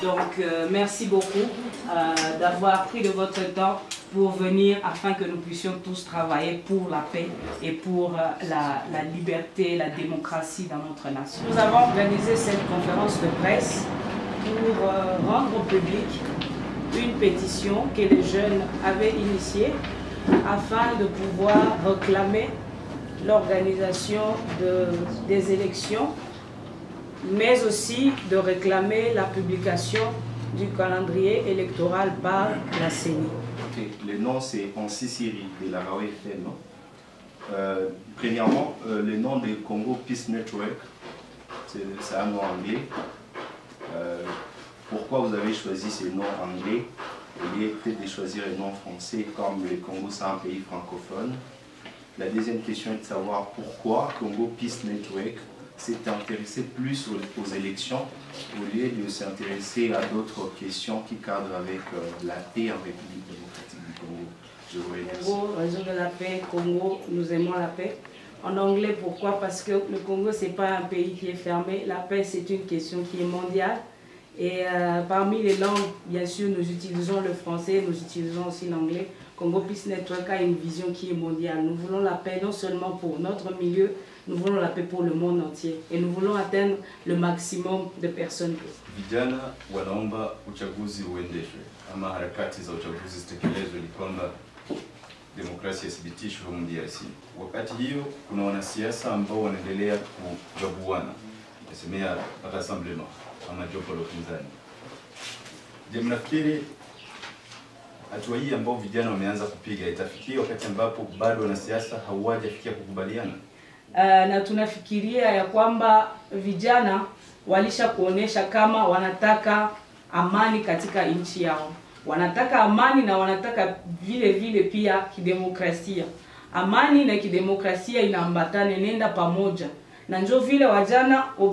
Donc, merci beaucoup d'avoir pris de votre temps pour venir afin que nous puissions tous travailler pour la paix et pour la liberté, la démocratie dans notre nation. Nous avons organisé cette conférence de presse pour rendre au public une pétition que les jeunes avaient initiée afin de pouvoir réclamer l'organisation des élections, mais aussi de réclamer la publication du calendrier électoral par la CENI. Okay. Le nom c'est Ansi Siri de la Raoult FM. Premièrement, le nom de Congo Peace Network, c'est un nom anglais. Pourquoi vous avez choisi ce nom anglais au lieu peut-être de choisir un nom français comme le Congo c'est un pays francophone? La deuxième question est de savoir pourquoi Congo Peace Network s'est intéressé plus aux élections au lieu de s'intéresser à d'autres questions qui cadrent avec la paix en République démocratique du Congo. Je vous remercie. Congo, raison de la paix, Congo, nous aimons la paix. En anglais, pourquoi? Parce que le Congo, ce n'est pas un pays qui est fermé. La paix, c'est une question qui est mondiale. Et parmi les langues, bien sûr, nous utilisons le français, nous utilisons aussi l'anglais. Congo Peace Network a une vision qui est mondiale. Nous voulons la paix non seulement pour notre milieu, nous voulons la paix pour le monde entier. Et nous voulons atteindre le maximum de personnes. Vijana wanaomba uchaguzi uendeshwe ama harakati za uchaguzi zitekelezwe ili kwamba demokrasia ithibitishwe humu DRC. Wakati hiyo kuna wanasiasa ambao wanaendelea kugabuana, nasemea rassemblement ama jopo la upinzani. Je, mnafikiri hatua hii ambao vijana wameanza kupiga itafikia wakati ambapo bado wanasiasa hawajafikia kukubaliana? Na tunafikiria ya kwamba vijana walisha kuonesha kama wanataka amani katika nchi yao. Wanataka amani na wanataka vile vile pia kidemokrasia. Amani na kidemokrasia inaambatana, nenda pamoja. Na ndio vile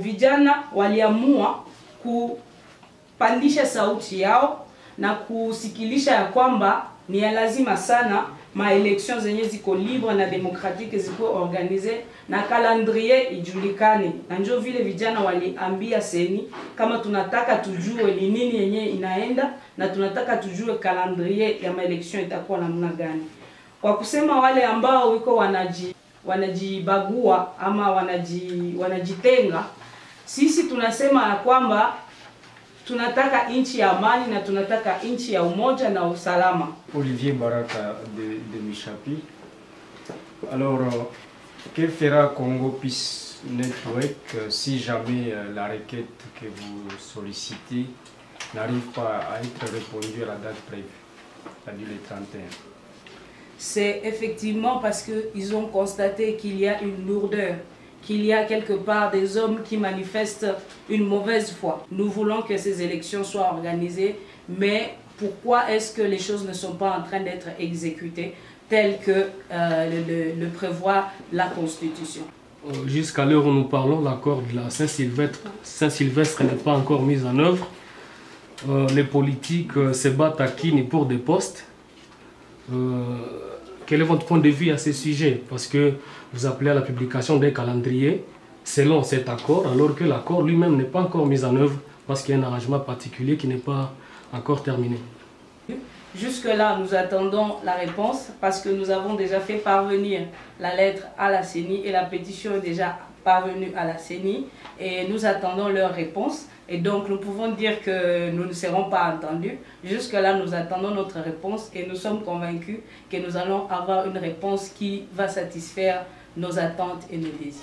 vijana waliamua kupandisha sauti yao na kusikilisha ya kwamba ni ya lazima sana maelection zenye ziko libre na demokratike ziko organize na calendrier ijulikane. Na ndio vile vijana waliambia CENI kama tunataka tujue ni nini yenye inaenda na tunataka tujue calendrier ya maelection itakuwa namna gani. Kwa kusema wale ambao wiko wanajibagua ama wanajitenga, sisi tunasema ya kwamba tunataka nchi ya amani na tunataka nchi ya umoja na usalama. Olivier Baraka de Michapi. Alors, que fera Congo Peace Network si jamais la requête que vous sollicitez n'arrive pas à être répondue à la date prévue, c'est-à-dire le 31? C'est effectivement parce qu'ils ont constaté qu'il y a une lourdeur, qu'il y a quelque part des hommes qui manifestent une mauvaise foi. Nous voulons que ces élections soient organisées, mais pourquoi est-ce que les choses ne sont pas en train d'être exécutées telles que le prévoit la Constitution? Jusqu'à l'heure où nous parlons, l'accord de la Saint-Sylvestre n'est pas encore mis en œuvre. Les politiques se battent à Kini pour des postes. Quel est votre point de vue à ce sujet? Parce que vous appelez à la publication d'un calendrier selon cet accord, alors que l'accord lui-même n'est pas encore mis en œuvre parce qu'il y a un arrangement particulier qui n'est pas encore terminé. Jusque-là, nous attendons la réponse parce que nous avons déjà fait parvenir la lettre à la CENI et la pétition est déjà parvenue à la CENI et nous attendons leur réponse. Et donc, nous pouvons dire que nous ne serons pas entendus. Jusque-là, nous attendons notre réponse et nous sommes convaincus que nous allons avoir une réponse qui va satisfaire nos attentes et nos désirs.